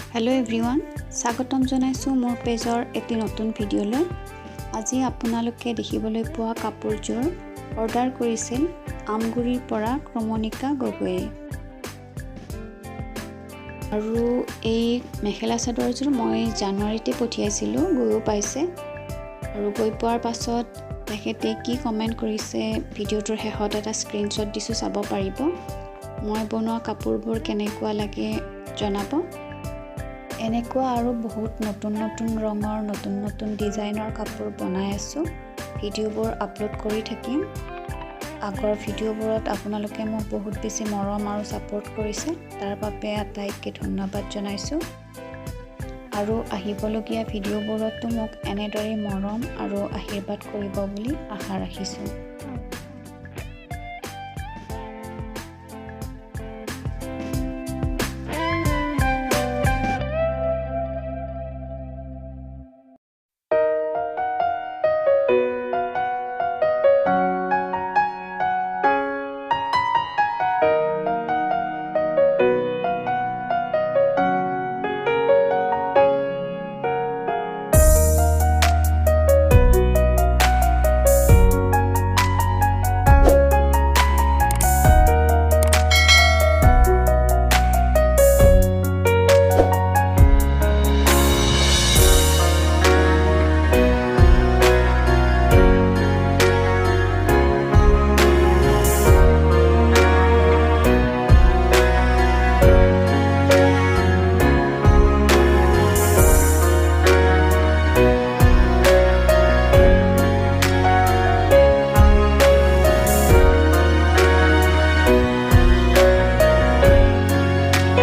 hello everyone स्वागतम जनाइছো মোৰ পেজৰ এটি নতুন ভিডিঅলৈ আজি আপোনালোকে দেখিবলৈ পোৱা কাপোৰযোৰ অৰ্ডাৰ কৰিছিল আমগুৰিৰ পৰা ক্ৰমনিকা গগৈয়ে আৰু এই মেখেলা চাদৰযোৰ মই জানুৱাৰীতে পঠিয়াইছিলো গৈও পাইছে আৰু গৈ পোৱাৰ পাছত তেখেতে কি কমেন্ট কৰিছে ভিডিঅটোৰ শেষত এটা স্ক্ৰিনশ্বট দিছো চাব পাৰিব মই বনোৱা কাপোৰবোৰ কেনেকুৱা লাগে জনাব এনেকুৱা আৰু বহুত নতুন ৰঙৰ নতুন ডিজাইনৰ কাপোৰ বনাই আছো ভিডিঅবোৰ আপলোড কৰি থাকিম আগৰ ভিডিঅবোৰত আপোনালোকে মোক বহুত বেছি মৰম আৰু সাপোৰ্ট কৰিছে তাৰ বাবে আটাইকে ধন্যবাদ জনাইছো আৰু আহিবলগীয়া ভিডিঅবোৰতো মোক এনেদৰে মৰম আৰু আশীৰ্বাদ কৰিব বুলি আশা ৰাখিছো